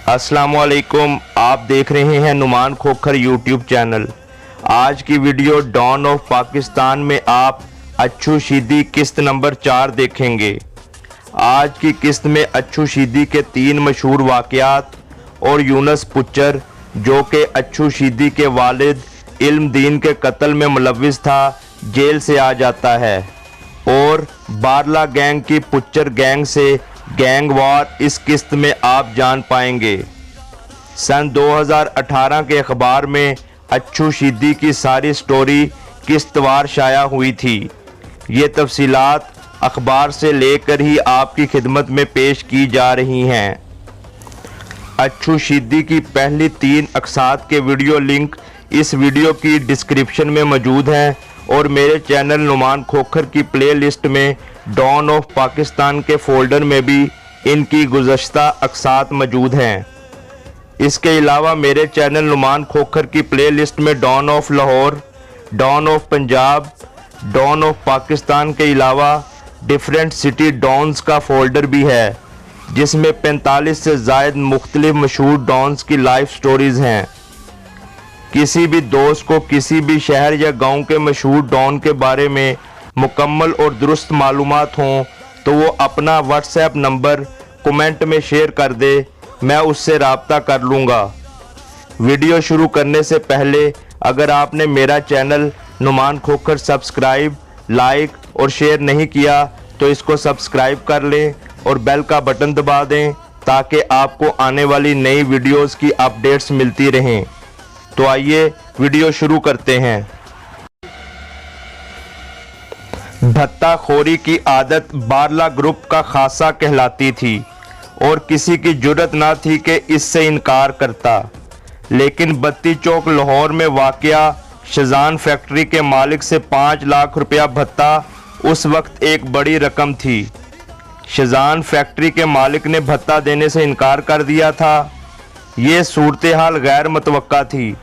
अस्सलामुअलैकुम, आप देख रहे हैं नुमान खोखर यूट्यूब चैनल। आज की वीडियो डॉन ऑफ पाकिस्तान में आप अच्छू शीदी किस्त नंबर 4 देखेंगे। आज की किस्त में अच्छू शीदी के 3 मशहूर वाक़यात और यूनुस पुच्चर जो कि अच्छू शीदी के वालिद इल्म दीन के कत्ल में मुलव्विस था, जेल से आ जाता है और बारला गैंग की पुच्चर गैंग से गैंग वार इस किस्त में आप जान पाएंगे। सन 2018 के अखबार में अच्छू शीदी की सारी स्टोरी किस्तवार शाया हुई थी। ये तफसीलात अखबार से लेकर ही आपकी खिदमत में पेश की जा रही हैं। अच्छू शीदी की पहली 3 अक़सात के वीडियो लिंक इस वीडियो की डिस्क्रिप्शन में मौजूद हैं और मेरे चैनल नुमान खोखर की प्ले लिस्ट में डॉन ऑफ पाकिस्तान के फोल्डर में भी इनकी गुज़श्ता अक़सात मौजूद हैं। इसके अलावा मेरे चैनल नुमान खोखर की प्ले लिस्ट में don of Lahore, don of Punjab, don of Pakistan के अलावा डिफरेंट सिटी डॉन्स का फोल्डर भी है, जिसमें 45 से ज़ायद मुख्तलिफ मशहूर डॉन्स की लाइफ स्टोरीज़ हैं। किसी भी दोस्त को किसी भी शहर या गांव के मशहूर डॉन के बारे में मुकम्मल और दुरुस्त मालूमात हों तो वो अपना व्हाट्सएप नंबर कमेंट में शेयर कर दे, मैं उससे राब्ता कर लूँगा। वीडियो शुरू करने से पहले अगर आपने मेरा channel Numan Khokhar subscribe, like और शेयर नहीं किया तो इसको सब्सक्राइब कर लें और बेल का बटन दबा दें ताकि आपको आने वाली नई वीडियोस की अपडेट्स मिलती रहें। तो आइए वीडियो शुरू करते हैं। भत्ताखोरी की आदत बारला ग्रुप का खासा कहलाती थी और किसी की जुर्रत ना थी कि इससे इनकार करता, लेकिन बत्ती चौक लाहौर में वाक़या शजान फैक्ट्री के मालिक से 5 लाख रुपया भत्ता उस वक्त एक बड़ी रकम थी। शजान फैक्ट्री के मालिक ने भत्ता देने से इनकार कर दिया था। ये सूरत हाल गैर मुतवक्का थी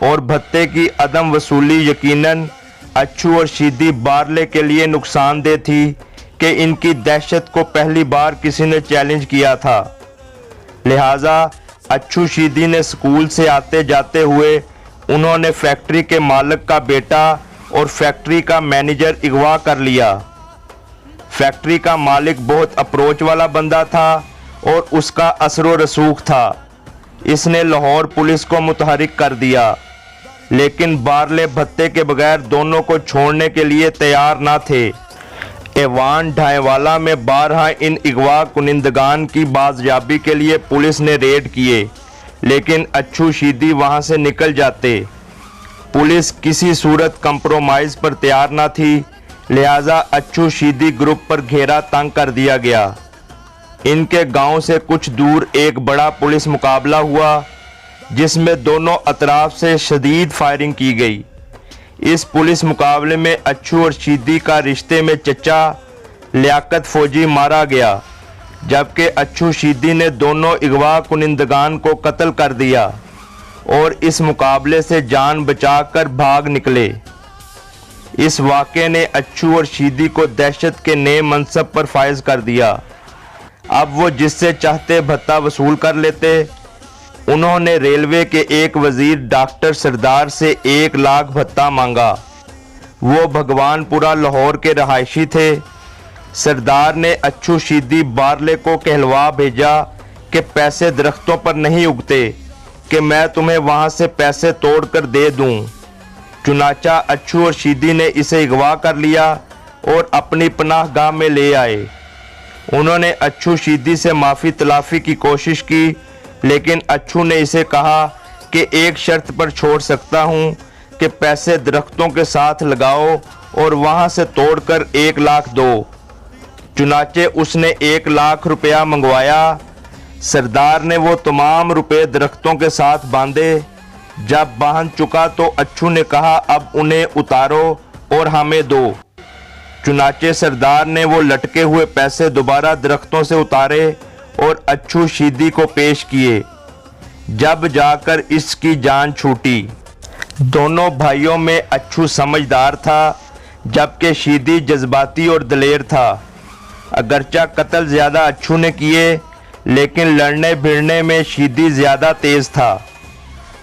और भत्ते की अदम वसूली यकीनन अच्छू और शीदी बारले के लिए नुकसानदेह थी कि इनकी दहशत को पहली बार किसी ने चैलेंज किया था। लिहाजा अच्छू शीदी ने स्कूल से आते जाते हुए उन्होंने फैक्ट्री के मालिक का बेटा और फैक्ट्री का मैनेजर अगवा कर लिया। फैक्ट्री का मालिक बहुत अप्रोच वाला बंदा था और उसका असर व रसूख था। इसने लाहौर पुलिस को मुतहरिक कर दिया, लेकिन बारले भत्ते के बगैर दोनों को छोड़ने के लिए तैयार ना थे। एवान ढाईवाला में 12 इन अगवा कुनिंदगान की बाजियाबी के लिए पुलिस ने रेड किए, लेकिन अच्छू शीदी वहां से निकल जाते। पुलिस किसी सूरत कंप्रोमाइज़ पर तैयार ना थी, लिहाजा अच्छू शीदी ग्रुप पर घेरा तंग कर दिया गया। इनके गांव से कुछ दूर एक बड़ा पुलिस मुकाबला हुआ जिसमें दोनों अतराफ से शदीद फायरिंग की गई। इस पुलिस मुकाबले में अच्छू और शीदी का रिश्ते में चचा लियाकत फौजी मारा गया, जबकि अच्छू शीदी ने दोनों अगवा कुनिंदगान को कत्ल कर दिया और इस मुकाबले से जान बचाकर भाग निकले। इस वाक़े ने अच्छू और शीदी को दहशत के नए मनसब पर फायज कर दिया। अब वो जिससे चाहते भत्ता वसूल कर लेते। उन्होंने रेलवे के एक वजीर डॉक्टर सरदार से 1 लाख भत्ता मांगा। वो भगवानपुरा लाहौर के रहायशी थे। सरदार ने अच्छू शीदी बारले को कहलवा भेजा कि पैसे दरख्तों पर नहीं उगते कि मैं तुम्हें वहां से पैसे तोड़कर दे दूं। चुनाचा अच्छू और शीदी ने इसे अगवा कर लिया और अपनी पनाह गाह में ले आए। उन्होंने अच्छू शीदी से माफ़ी तलाफ़ी की कोशिश की, लेकिन अच्छू ने इसे कहा कि एक शर्त पर छोड़ सकता हूँ कि पैसे दरख्तों के साथ लगाओ और वहाँ से तोड़कर 1 लाख दो। चुनाचे उसने 1 लाख रुपया मंगवाया। सरदार ने वो तमाम रुपए दरख्तों के साथ बांधे। जब बांध चुका तो अच्छू ने कहा, अब उन्हें उतारो और हमें दो। चुनाचे सरदार ने वो लटके हुए पैसे दोबारा दरख्तों से उतारे और अच्छू शीदी को पेश किए। जब जाकर इसकी जान छूटी। दोनों भाइयों में अच्छू समझदार था, जबकि शीदी जज्बाती और दलेर था। अगरचा कत्ल ज़्यादा अच्छू ने किए, लेकिन लड़ने भिड़ने में शीदी ज़्यादा तेज़ था।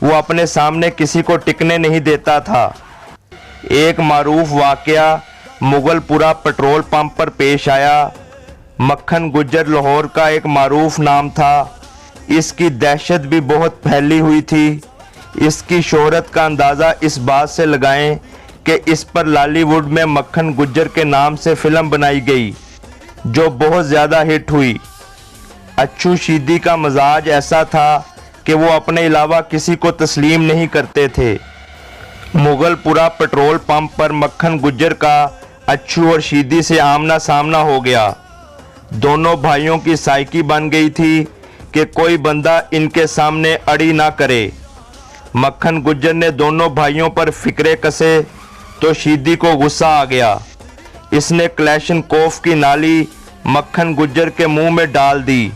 वो अपने सामने किसी को टिकने नहीं देता था। एक मारूफ वाक़या मुगलपुरा पेट्रोल पंप पर पेश आया। मक्खन गुज्जर लाहौर का एक मारूफ नाम था। इसकी दहशत भी बहुत फैली हुई थी। इसकी शोहरत का अंदाज़ा इस बात से लगाएं कि इस पर लॉलीवुड में मक्खन गुज्जर के नाम से फ़िल्म बनाई गई जो बहुत ज़्यादा हिट हुई। अच्छू शीदी का मजाज ऐसा था कि वो अपने अलावा किसी को तस्लीम नहीं करते थे। मुगलपुरा पेट्रोल पंप पर मक्खन गुज्जर का अच्छू और शीदी से आमना सामना हो गया। दोनों भाइयों की साइकी बन गई थी कि कोई बंदा इनके सामने अड़ी ना करे। मक्खन गुज्जर ने दोनों भाइयों पर फिक्रे कसे तो शीदी को गुस्सा आ गया। इसने क्लैशनकोफ की नाली मक्खन गुज्जर के मुंह में डाल दी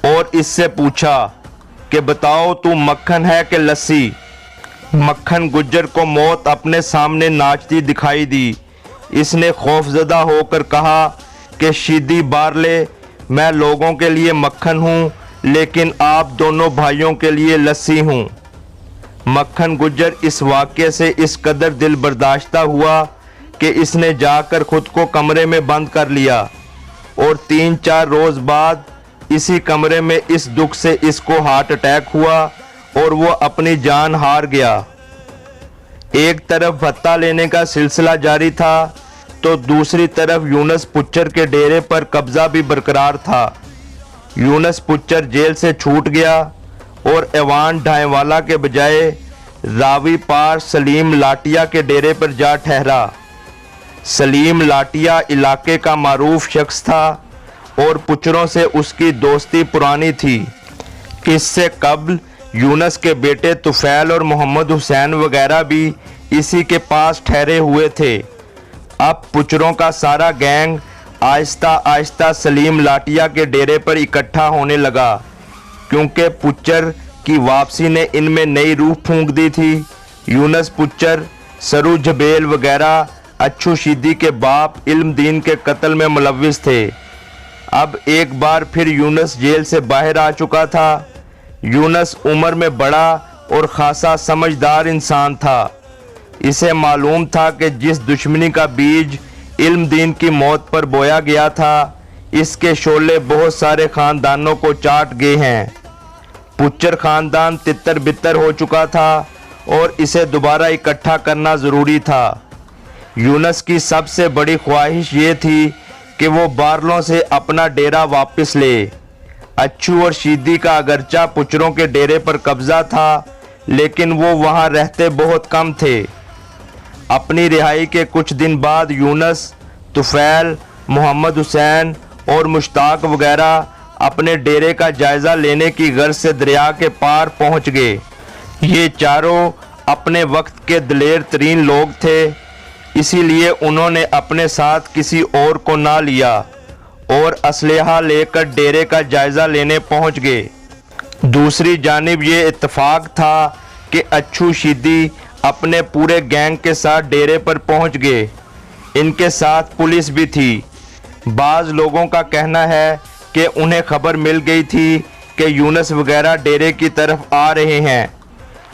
और इससे पूछा कि बताओ तू मक्खन है कि लस्सी। मक्खन गुज्जर को मौत अपने सामने नाचती दिखाई दी। इसने खौफजदा होकर कहा कि शीदी बारले, मैं लोगों के लिए मक्खन हूँ लेकिन आप दोनों भाइयों के लिए लस्सी हूँ। मक्खन गुज्जर इस वाक़े से इस कदर दिल बर्दाश्ता हुआ कि इसने जाकर खुद को कमरे में बंद कर लिया और 3-4 रोज़ बाद इसी कमरे में इस दुख से इसको हार्ट अटैक हुआ और वो अपनी जान हार गया। एक तरफ भत्ता लेने का सिलसिला जारी था तो दूसरी तरफ यूनुस पुच्चर के डेरे पर कब्जा भी बरकरार था। यूनुस पुच्चर जेल से छूट गया और एवान ढाईवाला के बजाय रावी पार सलीम लाटिया के डेरे पर जा ठहरा। सलीम लाटिया इलाके का मारूफ शख्स था और पुच्चरों से उसकी दोस्ती पुरानी थी। इससे कबल यूनुस के बेटे तुफैल और मोहम्मद हुसैन वगैरह भी इसी के पास ठहरे हुए थे। अब पुच्चरों का सारा गैंग आहिस्ता आहिस्ता सलीम लाटिया के डेरे पर इकट्ठा होने लगा क्योंकि पुच्चर की वापसी ने इनमें नई रूह फूंक दी थी। यूनुस पुच्चर, सरू जबेल वगैरह अच्छू शीदी के बाप इल्म दीन के कत्ल में मुलव्विस थे। अब एक बार फिर यूनुस जेल से बाहर आ चुका था। यूनुस उम्र में बड़ा और खासा समझदार इंसान था। इसे मालूम था कि जिस दुश्मनी का बीज इल्म दीन की मौत पर बोया गया था इसके शोले बहुत सारे ख़ानदानों को चाट गए हैं। पुच्चर ख़ानदान तितर बितर हो चुका था और इसे दोबारा इकट्ठा करना ज़रूरी था। यूनुस की सबसे बड़ी ख्वाहिश ये थी कि वो बारलों से अपना डेरा वापस ले। अच्छू और शीदी का अगरचा पुच्चरों के डेरे पर कब्जा था लेकिन वो वहाँ रहते बहुत कम थे। अपनी रिहाई के कुछ दिन बाद यूनुस, तुफैल, मोहम्मद हुसैन और मुश्ताक वगैरह अपने डेरे का जायज़ा लेने की गर्ज से दरिया के पार पहुंच गए। ये चारों अपने वक्त के दिलेर तरीन लोग थे, इसीलिए उन्होंने अपने साथ किसी और को ना लिया और असलहा लेकर डेरे का जायज़ा लेने पहुंच गए। दूसरी जानिब ये इत्तेफाक था कि अच्छू शीदी अपने पूरे गैंग के साथ डेरे पर पहुंच गए। इनके साथ पुलिस भी थी। बाज़ लोगों का कहना है कि उन्हें खबर मिल गई थी कि यूनुस वगैरह डेरे की तरफ आ रहे हैं।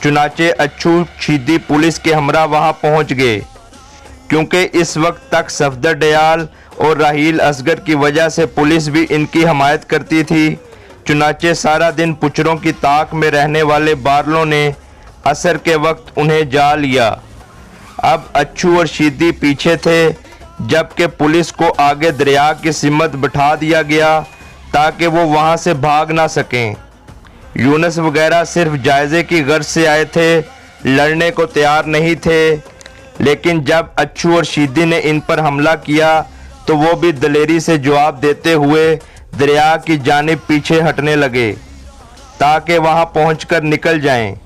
चुनाचे अच्छू शीदी पुलिस के हमरा वहां पहुंच गए। क्योंकि इस वक्त तक सफदर दयाल और राहील असगर की वजह से पुलिस भी इनकी हमायत करती थी, चुनाचे सारा दिन पुच्चरों की ताक में रहने वाले बारलों ने असर के वक्त उन्हें जा लिया। अब अच्छू और शीदी पीछे थे जबकि पुलिस को आगे दरिया की सिमत बिठा दिया गया ताकि वो वहां से भाग ना सकें। यूनुस वगैरह सिर्फ जायज़े की गर्ज से आए थे, लड़ने को तैयार नहीं थे। लेकिन जब अच्छू और शीदी ने इन पर हमला किया तो वो भी दलेरी से जवाब देते हुए दरिया की जानिब पीछे हटने लगे ताकि वहां पहुंचकर निकल जाएं।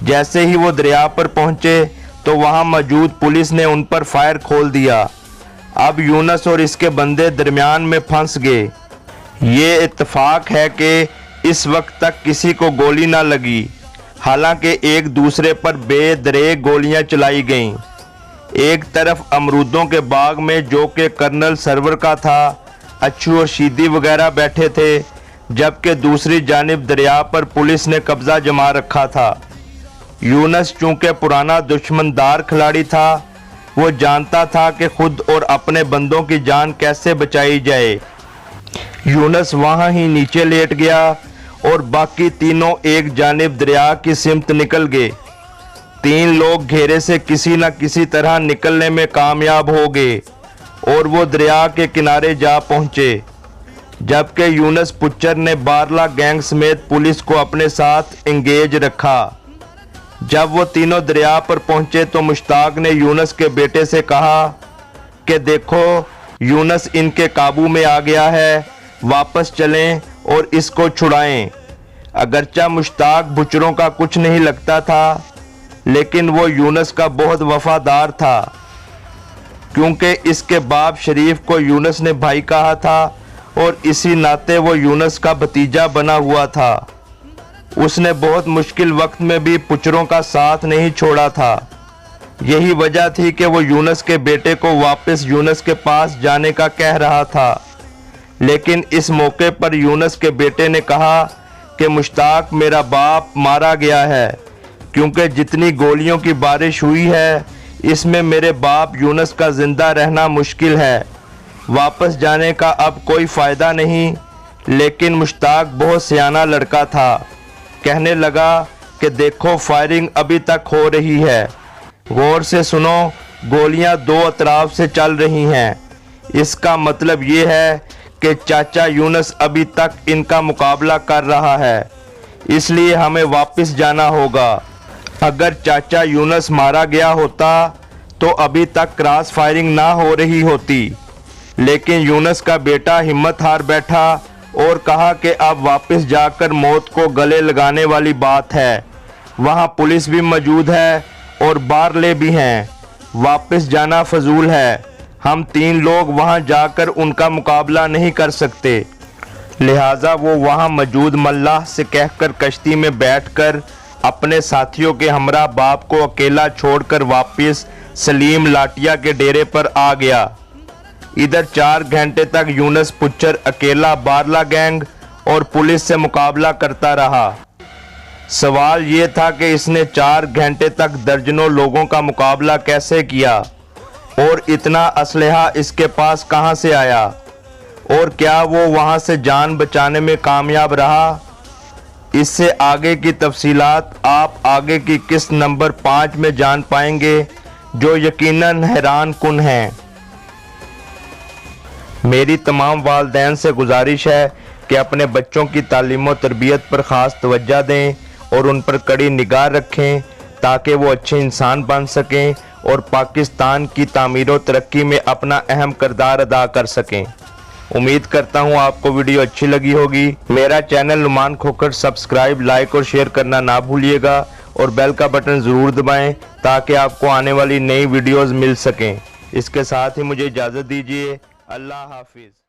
जैसे ही वो दरिया पर पहुंचे तो वहां मौजूद पुलिस ने उन पर फायर खोल दिया। अब यूनुस और इसके बंदे दरमियान में फंस गए। ये इत्तेफाक है कि इस वक्त तक किसी को गोली ना लगी, हालांकि एक दूसरे पर बेदरेग गोलियां चलाई गईं। एक तरफ अमरूदों के बाग में जो कि कर्नल सरवर का था, अच्छू और शीदी वगैरह बैठे थे। जबकि दूसरी जानिब दरिया पर पुलिस ने कब्जा जमा रखा था। यूनुस चूंकि पुराना दुश्मनदार खिलाड़ी था, वो जानता था कि खुद और अपने बंदों की जान कैसे बचाई जाए। यूनुस वहां ही नीचे लेट गया और बाकी तीनों एक जानिब दरिया की सिमत निकल गए। तीन लोग घेरे से किसी न किसी तरह निकलने में कामयाब हो गए और वो दरिया के किनारे जा पहुंचे, जबकि यूनुस पुच्चर ने बारला गैंग समेत पुलिस को अपने साथ एंगेज रखा। जब वो तीनों दरिया पर पहुंचे तो मुश्ताक ने यूनुस के बेटे से कहा कि देखो, यूनुस इनके काबू में आ गया है, वापस चलें और इसको छुड़ाएं। अगरचा मुश्ताक बुचरों का कुछ नहीं लगता था, लेकिन वो यूनुस का बहुत वफादार था, क्योंकि इसके बाप शरीफ को यूनुस ने भाई कहा था और इसी नाते वो यूनुस का भतीजा बना हुआ था। उसने बहुत मुश्किल वक्त में भी पुचरों का साथ नहीं छोड़ा था। यही वजह थी कि वो यूनुस के बेटे को वापस यूनुस के पास जाने का कह रहा था, लेकिन इस मौके पर यूनुस के बेटे ने कहा कि मुश्ताक, मेरा बाप मारा गया है, क्योंकि जितनी गोलियों की बारिश हुई है इसमें मेरे बाप यूनुस का जिंदा रहना मुश्किल है। वापस जाने का अब कोई फ़ायदा नहीं। लेकिन मुश्ताक बहुत सियाना लड़का था, कहने लगा कि देखो, फायरिंग अभी तक हो रही है, गौर से सुनो, गोलियां दो अतराफ से चल रही हैं। इसका मतलब ये है कि चाचा यूनुस अभी तक इनका मुकाबला कर रहा है, इसलिए हमें वापस जाना होगा। अगर चाचा यूनुस मारा गया होता तो अभी तक क्रॉस फायरिंग ना हो रही होती, लेकिन यूनुस का बेटा हिम्मत हार बैठा और कहा कि अब वापस जाकर मौत को गले लगाने वाली बात है। वहाँ पुलिस भी मौजूद है और बारले भी हैं, वापस जाना फजूल है। हम तीन लोग वहाँ जाकर उनका मुकाबला नहीं कर सकते। लिहाजा वो वहाँ मौजूद मल्लाह से कहकर कश्ती में बैठकर अपने साथियों के हमरा बाप को अकेला छोड़कर वापस सलीम लाटिया के डेरे पर आ गया। इधर 4 घंटे तक यूनुस पुच्चर अकेला बारला गैंग और पुलिस से मुकाबला करता रहा। सवाल ये था कि इसने 4 घंटे तक दर्जनों लोगों का मुकाबला कैसे किया और इतना असलहा इसके पास कहां से आया, और क्या वो वहां से जान बचाने में कामयाब रहा। इससे आगे की तफसीलात आप आगे की किस्त नंबर 5 में जान पाएंगे, जो यकीनन हैरान कुन है। मेरी तमाम वालिदैन से गुजारिश है कि अपने बच्चों की तालीम व तरबियत पर ख़ास तवज्जो दें और उन पर कड़ी निगाह रखें, ताकि वो अच्छे इंसान बन सकें और पाकिस्तान की तामीर व तरक्की में अपना अहम किरदार अदा कर सकें। उम्मीद करता हूँ आपको वीडियो अच्छी लगी होगी। मेरा channel Numan Khokhar subscribe, like और शेयर करना ना भूलिएगा और बेल का बटन ज़रूर दबाएं, ताकि आपको आने वाली नई वीडियोज़ मिल सकें। इसके साथ ही मुझे इजाज़त दीजिए। अल्लाह हाफिज़।